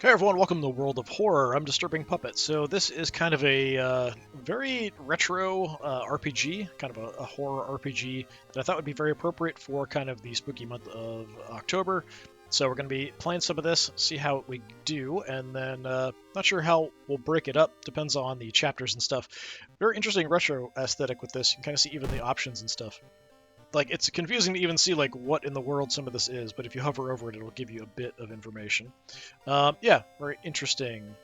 Hey everyone, welcome to the world of horror. I'm DisturbingPuppet. So this is kind of a very retro RPG, kind of a horror RPG that I thought would be very appropriate for kind of the spooky month of October. So we're going to be playing some of this, see how we do, and then not sure how we'll break it up. Depends on the chapters and stuff. Very interesting retro aesthetic with this. You can kind of see even the options and stuff. Like, it's confusing to even see like what in the world some of this is, but if you hover over it, it'll give you a bit of information. Yeah, very interesting.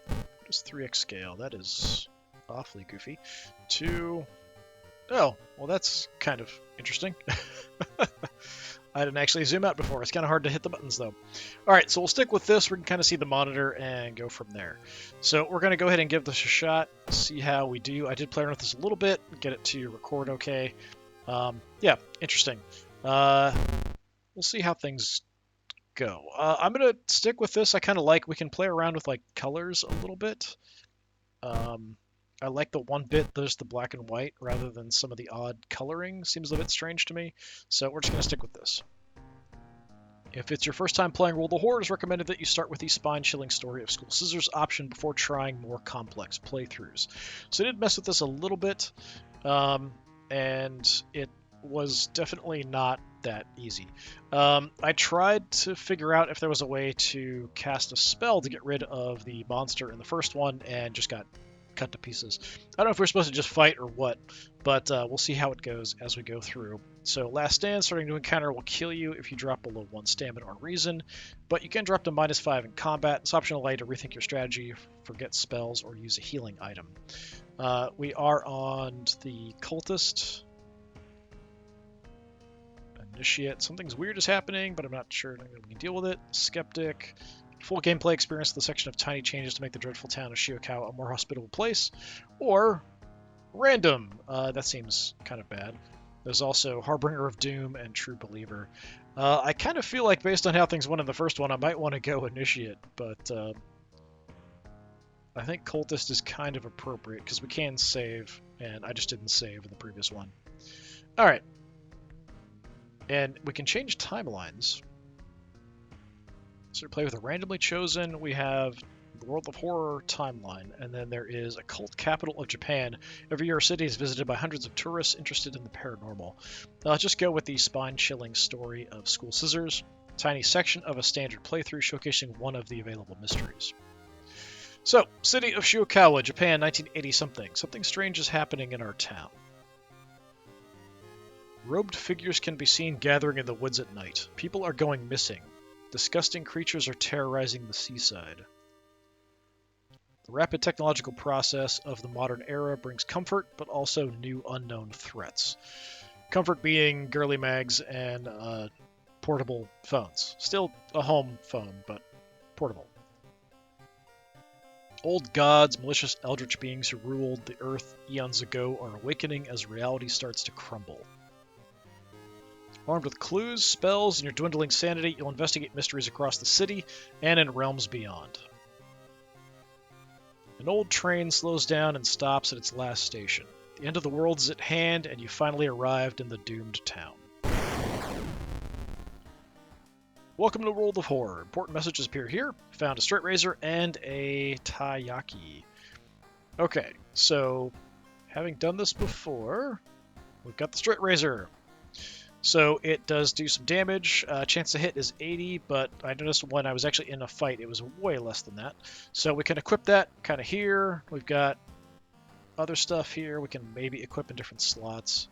Just 3x scale. That is awfully goofy. 2. Oh, well, that's kind of interesting. I didn't actually zoom out before. It's kind of hard to hit the buttons, though. All right, so we'll stick with this. We can kind of see the monitor and go from there. So we're going to go ahead and give this a shot, see how we do. I did play around with this a little bit, get it to record okay. Yeah, interesting. We'll see how things go. I'm gonna stick with this. I kind of like we can play around with like colors a little bit. I like the one bit there's the black and white rather than some of the odd coloring. Seems a bit strange to me. So we're just gonna stick with this. If it's your first time playing World of Horror, it's recommended that you start with the spine-chilling story of School Scissors option before trying more complex playthroughs. So I did mess with this a little bit. And it was definitely not that easy. I tried to figure out if there was a way to cast a spell to get rid of the monster in the first one and just got cut to pieces. I don't know if we're supposed to just fight or what, but we'll see how it goes as we go through. So last stand, starting to encounter will kill you if you drop below 1 stamina or reason, but you can drop to -5 in combat. It's optional allow you to rethink your strategy, forget spells, or use a healing item. We are on the cultist. Initiate. Something's weird is happening, but I'm not sure we can deal with it. Skeptic. Full gameplay experience the section of tiny changes to make the dreadful town of Shiokawa a more hospitable place. Or random. That seems kind of bad. There's also Harbinger of Doom and True Believer. I kind of feel like based on how things went in the first one, I might want to go Initiate, but I think Cultist is kind of appropriate because we can save, and I just didn't save in the previous one. Alright. And we can change timelines. So to play with a randomly chosen, we have the World of Horror timeline, and then there is a cult capital of Japan. Every year a city is visited by hundreds of tourists interested in the paranormal. Let's just go with the spine-chilling story of School Scissors, a tiny section of a standard playthrough showcasing one of the available mysteries. So, city of Shiokawa, Japan, 1980-something. Something strange is happening in our town. Robed figures can be seen gathering in the woods at night. People are going missing. Disgusting creatures are terrorizing the seaside. The rapid technological process of the modern era brings comfort, but also new unknown threats. Comfort being girly mags and portable phones. Still a home phone, but portable. Old gods, malicious eldritch beings who ruled the earth eons ago are awakening as reality starts to crumble. Armed with clues, spells, and your dwindling sanity, you'll investigate mysteries across the city and in realms beyond. An old train slows down and stops at its last station. The end of the world is at hand, and you finally arrived in the doomed town. Welcome to World of Horror. Important messages appear here. Found a straight razor and a taiyaki. Okay, so having done this before, we've got the straight razor. So it does do some damage. Chance to hit is 80, but I noticed when I was actually in a fight, it was way less than that. So we can equip that kind of here. We've got other stuff here we can maybe equip in different slots.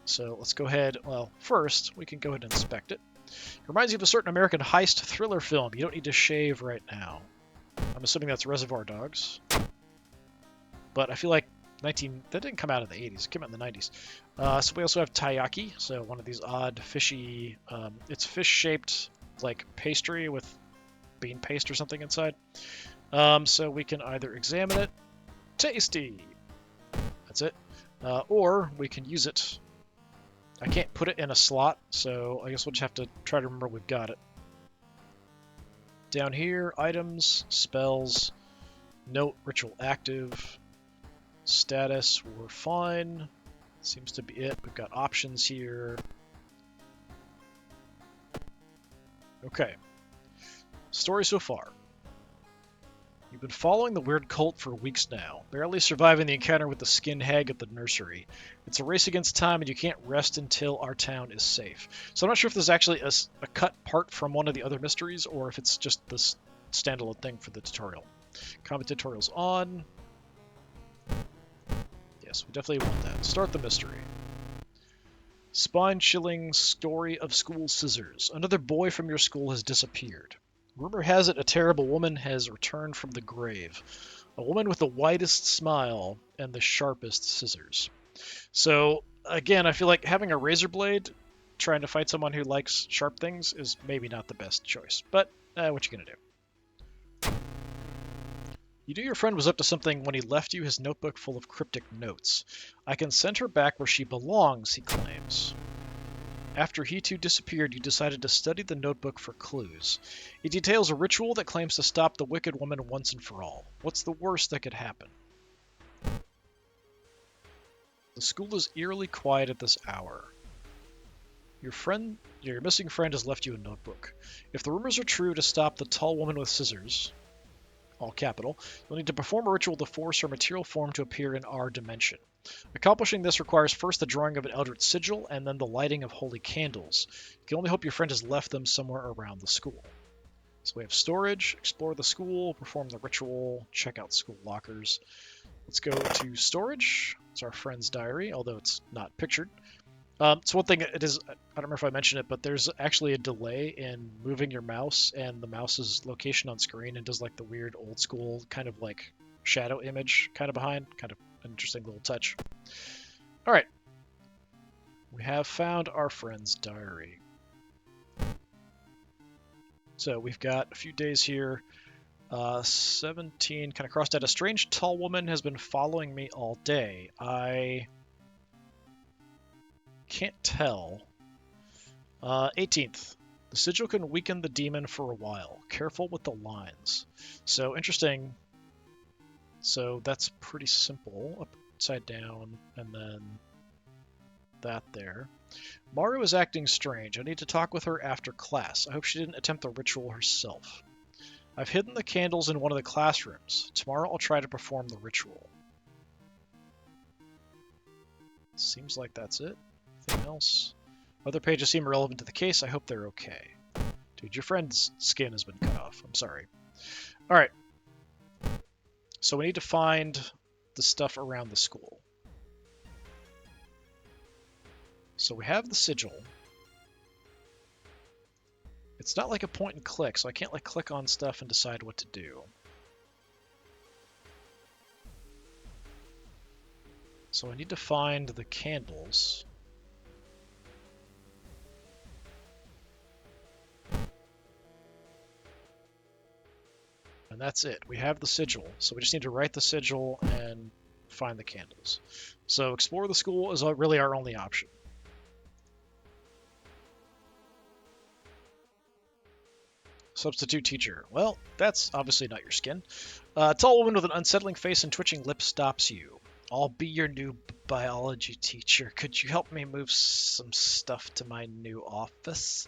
So let's go ahead. Well, first, we can go ahead and inspect it. It reminds you of a certain American heist thriller film. You don't need to shave right now. I'm assuming that's Reservoir Dogs. But I feel like that didn't come out in the 80s. It came out in the 90s. So we also have taiyaki. So one of these odd fishy... it's fish-shaped like pastry with bean paste or something inside. So we can either examine it. Tasty! That's it. Or we can use it. I can't put it in a slot, so I guess we'll just have to try to remember we've got it. Down here, items, spells, note, ritual active, status, we're fine. Seems to be it. We've got options here. Okay. Story so far. You've been following the weird cult for weeks now, barely surviving the encounter with the skin hag at the nursery. It's a race against time, and you can't rest until our town is safe. So I'm not sure if this is actually a cut part from one of the other mysteries, or if it's just this standalone thing for the tutorial. Combat tutorial's on. Yes, we definitely want that. Start the mystery. Spine-chilling story of school scissors. Another boy from your school has disappeared. Rumor has it a terrible woman has returned from the grave. A woman with the widest smile and the sharpest scissors. So, again, I feel like having a razor blade trying to fight someone who likes sharp things is maybe not the best choice. But, what you gonna do? You knew your friend was up to something when he left you his notebook full of cryptic notes. I can send her back where she belongs, he claims. After he too disappeared, you decided to study the notebook for clues. It details a ritual that claims to stop the wicked woman once and for all. What's the worst that could happen? The school is eerily quiet at this hour. Your missing friend has left you a notebook. If the rumors are true, to stop the tall woman with scissors, all capital, you'll need to perform a ritual to force her material form to appear in our dimension. Accomplishing this requires first the drawing of an eldritch sigil and then the lighting of holy candles. You can only hope your friend has left them somewhere around the school. So we have storage, explore the school, perform the ritual, check out school lockers. Let's go to storage. It's our friend's diary, although it's not pictured. So one thing it is, I don't remember if I mentioned it, but there's actually a delay in moving your mouse and the mouse's location on screen, and does like the weird old school kind of like shadow image kind of behind. Kind of an interesting little touch. All right. We have found our friend's diary. So we've got a few days here. 17, kind of crossed out. A strange tall woman has been following me all day. I can't tell. 18th. The sigil can weaken the demon for a while. Careful with the lines. So interesting. So that's pretty simple. Upside down, and then that there. Maru is acting strange. I need to talk with her after class. I hope she didn't attempt the ritual herself. I've hidden the candles in one of the classrooms. Tomorrow I'll try to perform the ritual. Seems like that's it. Anything else? Other pages seem relevant to the case. I hope they're okay. Dude, your friend's skin has been cut off. I'm sorry. Alright. So we need to find the stuff around the school. So we have the sigil. It's not like a point and click, so I can't like click on stuff and decide what to do. So I need to find the candles. And that's it. We have the sigil, so we just need to write the sigil and find the candles. So explore the school is really our only option. Substitute teacher. Well, that's obviously not your skin. A tall woman with an unsettling face and twitching lips stops you. I'll be your new biology teacher. Could you help me move some stuff to my new office?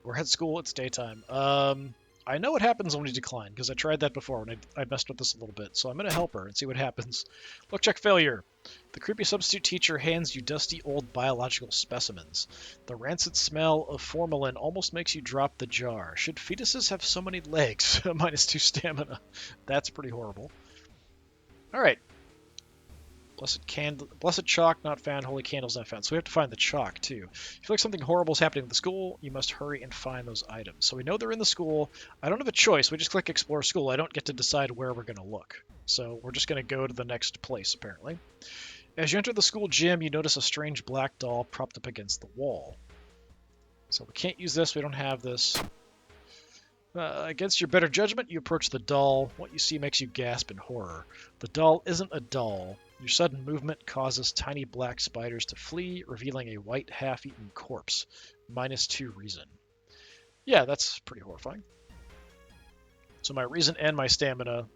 We're at school, it's daytime. I know what happens when we decline, because I tried that before when I messed with this a little bit, so I'm going to help her and see what happens. Look check failure. The creepy substitute teacher hands you dusty old biological specimens. The rancid smell of formalin almost makes you drop the jar. Should fetuses have so many legs? -2 stamina. That's pretty horrible. Alright. Blessed chalk not found, holy candles not found. So we have to find the chalk too. If you feel like something horrible is happening in the school, you must hurry and find those items. So we know they're in the school. I don't have a choice. We just click explore school. I don't get to decide where we're going to look. So we're just going to go to the next place, apparently. As you enter the school gym, you notice a strange black doll propped up against the wall. So we can't use this. We don't have this. Against your better judgment, you approach the doll. What you see makes you gasp in horror. The doll isn't a doll. Your sudden movement causes tiny black spiders to flee, revealing a white half-eaten corpse. -2 reason. Yeah, that's pretty horrifying. So my reason and my stamina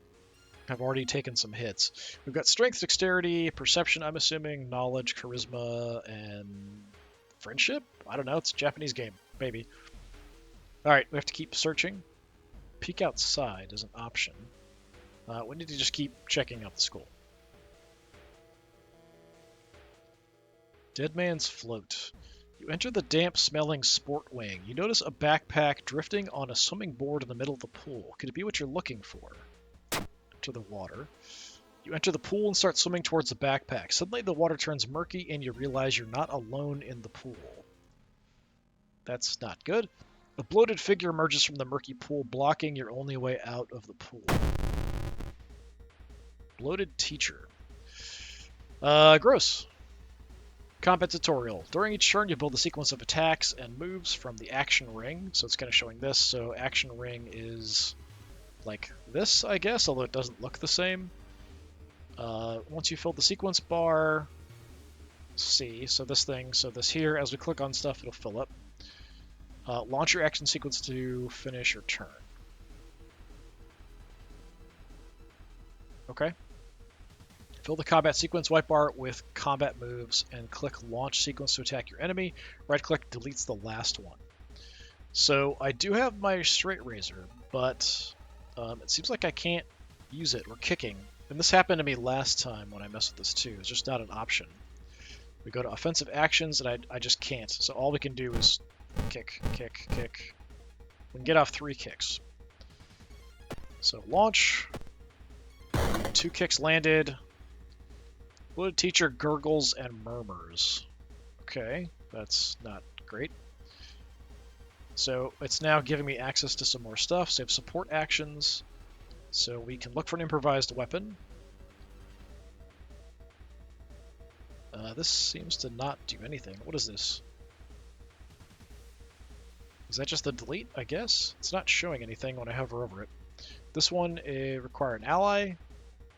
have already taken some hits. We've got strength, dexterity, perception, I'm assuming, knowledge, charisma, and friendship? I don't know, it's a Japanese game, maybe. Alright, we have to keep searching. peek outside is an option. We need to just keep checking out the school. Dead Man's Float. You enter the damp-smelling sport wing. You notice a backpack drifting on a swimming board in the middle of the pool. Could it be what you're looking for? Enter the water. You enter the pool and start swimming towards the backpack. Suddenly the water turns murky and you realize you're not alone in the pool. That's not good. A bloated figure emerges from the murky pool, blocking your only way out of the pool. Bloated teacher. Gross. Combat tutorial. During each turn, you build a sequence of attacks and moves from the action ring. So it's kind of showing this. So action ring is like this, I guess, although it doesn't look the same. Once you fill the sequence bar, C, so this thing, so this here, as we click on stuff, it'll fill up. Launch your action sequence to finish your turn. Okay. Fill the combat sequence white bar with combat moves and click launch sequence to attack your enemy. Right click deletes the last one. So I do have my straight razor, but it seems like I can't use it or kicking. And this happened to me last time when I messed with this too. It's just not an option. We go to offensive actions and I just can't. So all we can do is kick, kick, kick. We can get off 3 kicks. So launch. 2 kicks landed. Bloated teacher gurgles and murmurs. Okay, that's not great. So it's now giving me access to some more stuff. So I have support actions. So we can look for an improvised weapon. This seems to not do anything. What is this? Is that just the delete, I guess? It's not showing anything when I hover over it. This one require an ally.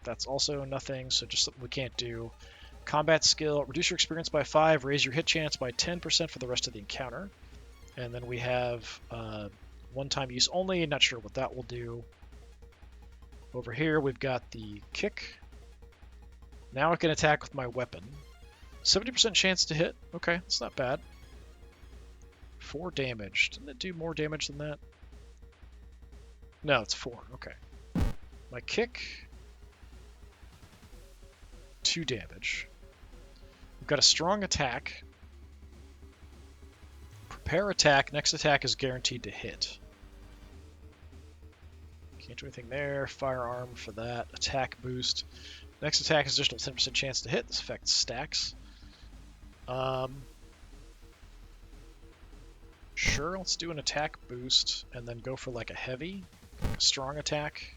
That's also nothing, so just something we can't do. Combat skill, reduce your experience by 5, raise your hit chance by 10% for the rest of the encounter. And then we have one-time use only, not sure what that will do. Over here we've got the kick. Now I can attack with my weapon. 70% chance to hit. Okay, that's not bad. 4 damage. Didn't it do more damage than that? No, it's 4. Okay. My kick. 2 damage. We've got a strong attack. Prepare attack. Next attack is guaranteed to hit. Can't do anything there. Firearm for that. Attack boost. Next attack is additional 10% chance to hit. This effect stacks. Sure, let's do an attack boost and then go for like a heavy, like a strong attack.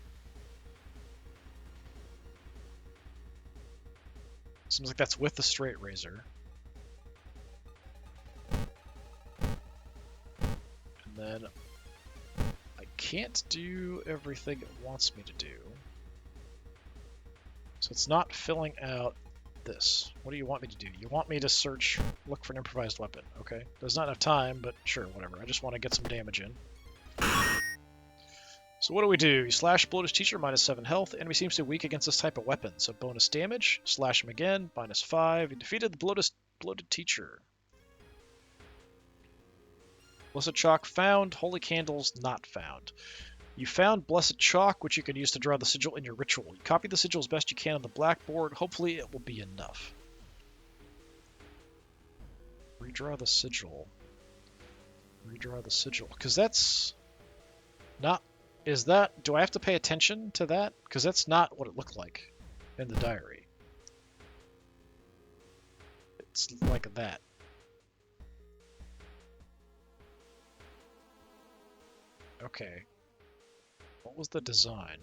Seems like that's with the straight razor. And then I can't do everything it wants me to do. So it's not filling out this. What do you want me to do? You want me to search, look for an improvised weapon. Okay. There's not enough time, but sure, whatever. I just want to get some damage in. So what do? You slash bloated teacher, -7 health. Enemy seems to be weak against this type of weapon. So bonus damage. Slash him again, -5. You defeated the bloated teacher. Blessed chalk found. Holy candles not found. You found blessed chalk, which you can use to draw the sigil in your ritual. You copy the sigil as best you can on the blackboard. Hopefully it will be enough. Redraw the sigil. Redraw the sigil. Because that's not... Is that... Do I have to pay attention to that? Because that's not what it looked like in the diary. It's like that. Okay. What was the design?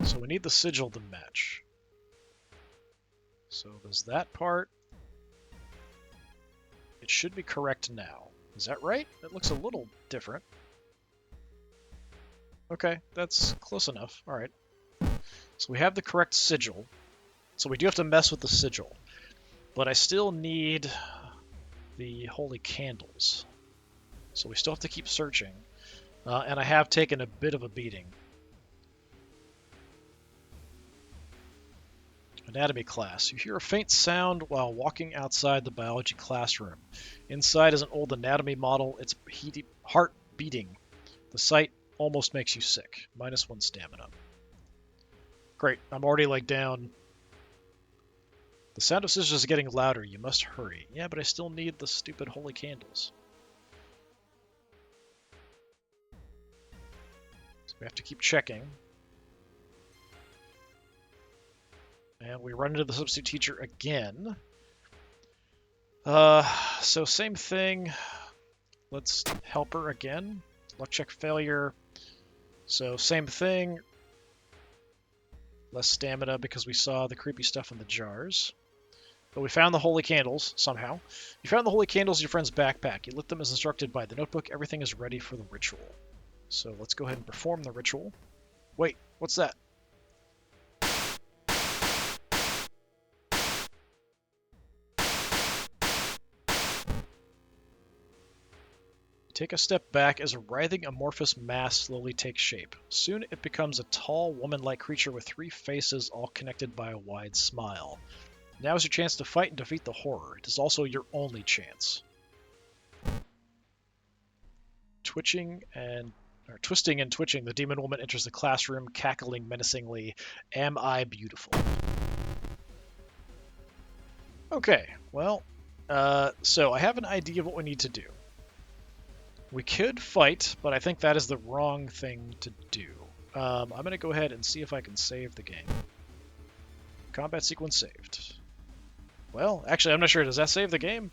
So we need the sigil to match. So there's that part. It should be correct now. Is that right? It looks a little different. Okay, that's close enough. Alright. So we have the correct sigil. So we do have to mess with the sigil. But I still need the holy candles. So we still have to keep searching. And I have taken a bit of a beating. Anatomy class. You hear a faint sound while walking outside the biology classroom. Inside is an old anatomy model, its heart beating. The sight almost makes you sick. -1 stamina. Great, I'm already like down. The sound of scissors is getting louder. You must hurry. Yeah, but I still need the stupid holy candles. So we have to keep checking. And we run into the substitute teacher again. So same thing. Let's help her again. Luck check failure. So same thing. Less stamina because we saw the creepy stuff in the jars. But we found the holy candles, somehow. You found the holy candles in your friend's backpack. You lit them as instructed by the notebook. Everything is ready for the ritual. So let's go ahead and perform the ritual. Wait, what's that? Take a step back as a writhing amorphous mass slowly takes shape. Soon it becomes a tall, woman-like creature with 3 faces all connected by a wide smile. Now is your chance to fight and defeat the horror. It is also your only chance. Twisting and twitching, the demon woman enters the classroom, cackling menacingly. Am I beautiful? Okay, well, so I have an idea of what we need to do. We could fight, but I think that is the wrong thing to do. I'm going to go ahead and see if I can save the game. Combat sequence saved. Well, actually, I'm not sure. Does that save the game?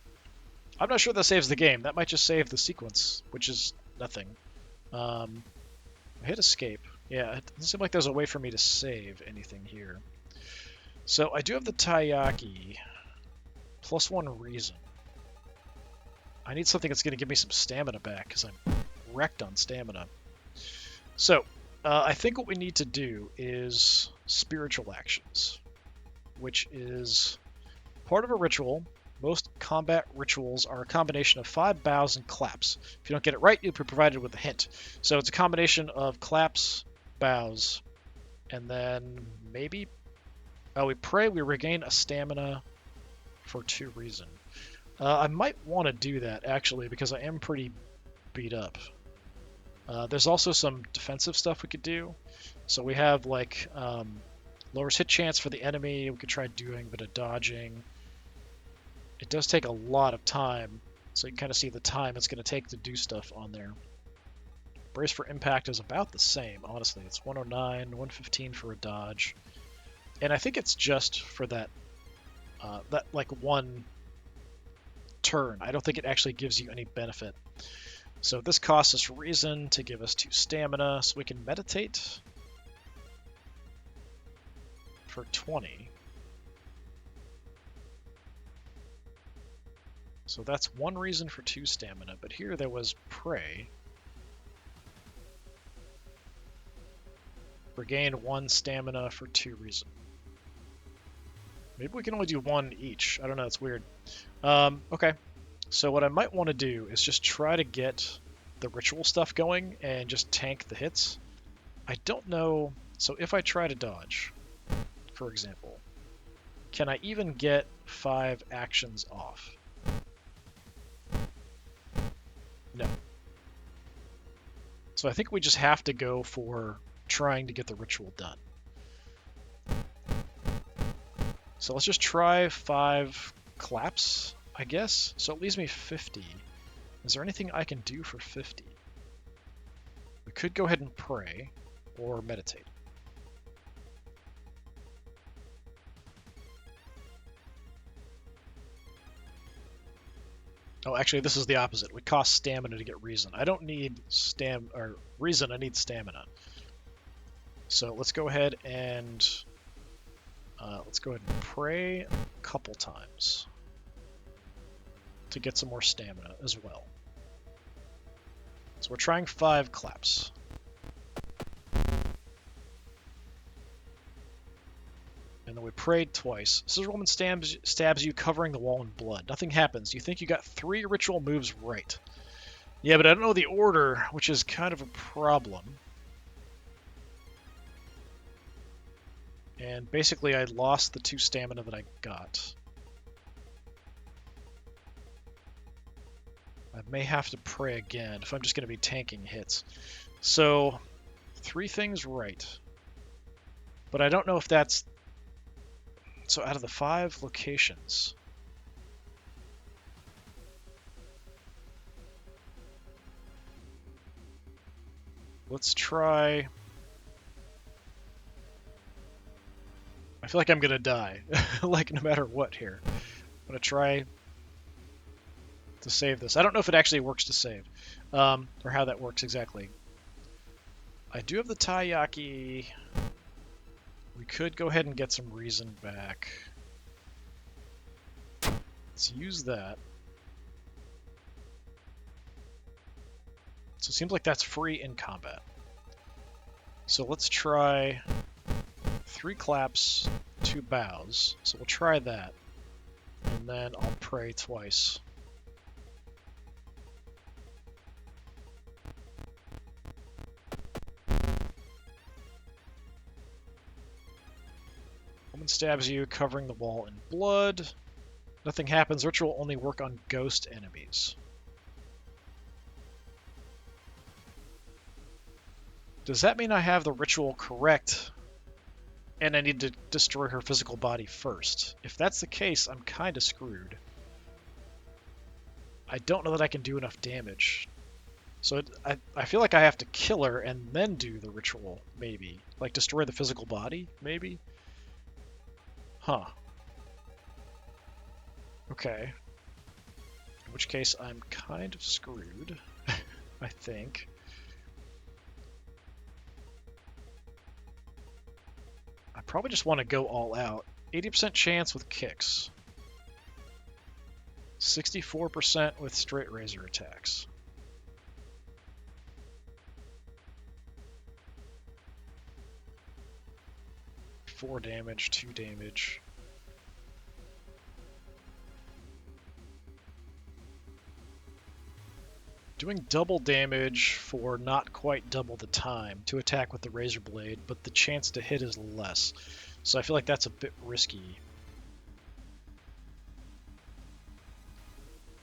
I'm not sure that saves the game. That might just save the sequence, which is nothing. I hit escape. Yeah, it doesn't seem like there's a way for me to save anything here. So I do have the Taiyaki. +1 reason. I need something that's going to give me some stamina back, because I'm wrecked on stamina. So, I think what we need to do is spiritual actions, which is part of a ritual. Most combat rituals are a combination of 5 bows and claps. If you don't get it right, you'll be provided with a hint. So it's a combination of claps, bows, and then maybe... we pray, we regain a stamina for 2 reason. I might want to do that, actually, because I am pretty beat up. There's also some defensive stuff we could do. So we have, like, lowers hit chance for the enemy. We could try doing a bit of dodging. It does take a lot of time, so you can kind of see the time it's going to take to do stuff on there. Brace for impact is about the same, honestly. It's 109, 115 for a dodge. And I think it's just for that, like, one turn. I don't think it actually gives you any benefit. So this costs us reason to give us 2 stamina, so we can meditate for 20. So that's 1 reason for 2 stamina, but here there was pray. Regain 1 stamina for 2 reason. Maybe we can only do 1 each. I don't know, it's weird. Okay, so what I might want to do is just try to get the ritual stuff going and just tank the hits. I don't know, so if I try to dodge, for example, can I even get 5 actions off? No. So I think we just have to go for trying to get the ritual done. So let's just try 5 claps, I guess. So it leaves me 50. Is there anything I can do for 50? We could go ahead and pray or meditate. Oh, actually, this is the opposite. We cost stamina to get reason. I don't need reason, I need stamina. So let's go ahead and pray a couple times to get some more stamina as well. So we're trying 5 claps. And then we prayed twice. Scissor Woman stabs you, covering the wall in blood. Nothing happens. You think you got 3 ritual moves right. Yeah, but I don't know the order, which is kind of a problem. And basically I lost the 2 stamina that I got. I may have to pray again if I'm just going to be tanking hits. So, 3 things right. But I don't know if that's... So out of the 5 locations... Let's try... I feel like I'm going to die, like no matter what here. I'm going to try to save this. I don't know if it actually works to save, or how that works exactly. I do have the taiyaki. We could go ahead and get some reason back. Let's use that. So it seems like that's free in combat. So let's try 3 claps, 2 bows. So we'll try that. And then I'll pray twice. Woman stabs you, covering the wall in blood. Nothing happens. Ritual only work on ghost enemies. Does that mean I have the ritual correct and I need to destroy her physical body first? If that's the case, I'm kind of screwed. I don't know that I can do enough damage. So I feel like I have to kill her and then do the ritual, maybe. Like destroy the physical body, maybe? Huh. Okay. In which case I'm kind of screwed, I think. I probably just want to go all out. 80% chance with kicks. 64% with straight razor attacks. Four damage, 2 damage. Doing double damage for not quite double the time to attack with the razor blade, but the chance to hit is less. So I feel like that's a bit risky.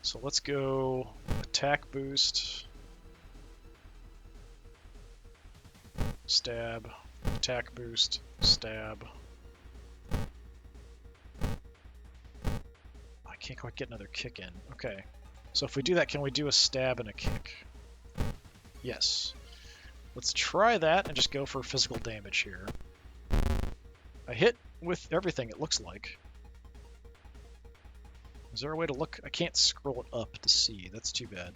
So let's go attack boost, stab, attack boost, stab. I can't quite get another kick in. Okay. So if we do that, can we do a stab and a kick? Yes. Let's try that and just go for physical damage here. I hit with everything, it looks like. Is there a way to look? I can't scroll it up to see. That's too bad.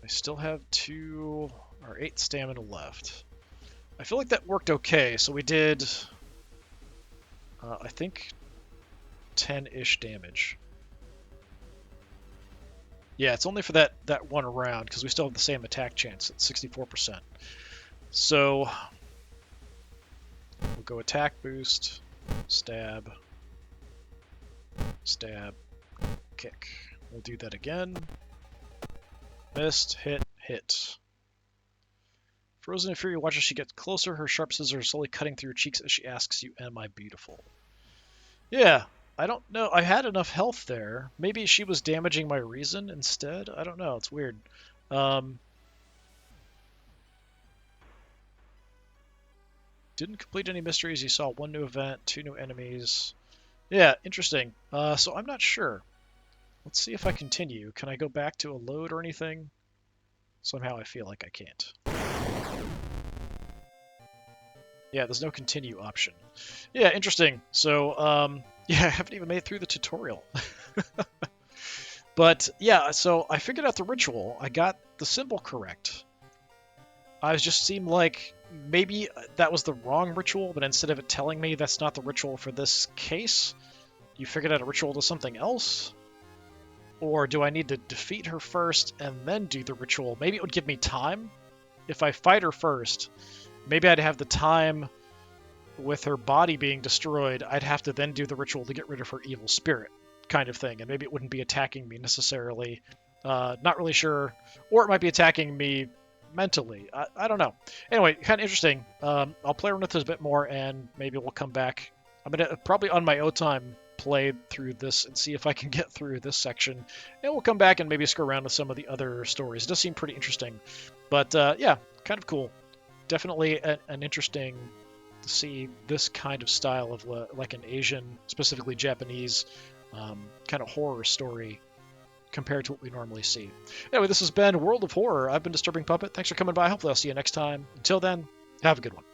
I still have 8 stamina left. I feel like that worked okay. So we did, I think, 10-ish damage. Yeah, it's only for that one round because we still have the same attack chance at 64%. So we'll go attack boost, stab, stab, kick. We'll do that again. Missed, hit, hit. Frozen in fury, watch as she gets closer. Her sharp scissors are slowly cutting through your cheeks as she asks you, "Am I beautiful?" Yeah, I don't know. I had enough health there. Maybe she was damaging my reason instead? I don't know. It's weird. Didn't complete any mysteries. You saw 1 new event, 2 new enemies. Yeah, interesting. So I'm not sure. Let's see if I continue. Can I go back to a load or anything? Somehow I feel like I can't. Yeah, there's no continue option. Yeah, interesting. So, yeah, I haven't even made it through the tutorial. But, yeah, so I figured out the ritual. I got the symbol correct. I just seemed like maybe that was the wrong ritual, but instead of it telling me that's not the ritual for this case, you figured out a ritual to something else? Or do I need to defeat her first and then do the ritual? Maybe it would give me time. If I fight her first, maybe I'd have the time with her body being destroyed. I'd have to then do the ritual to get rid of her evil spirit kind of thing. And maybe it wouldn't be attacking me necessarily. Not really sure. Or it might be attacking me mentally. I don't know. Anyway, kind of interesting. I'll play around with this a bit more, and maybe we'll come back. I'm gonna probably on my own time play through this and see if I can get through this section, and we'll come back and maybe screw around with some of the other stories. It does seem pretty interesting, but yeah, kind of cool. Definitely an interesting to see this kind of style of like an Asian, specifically Japanese, kind of horror story compared to what we normally see. Anyway, this has been World of Horror. I've been Disturbing Puppet. Thanks for coming by. Hopefully I'll see you next time. Until then, have a good one.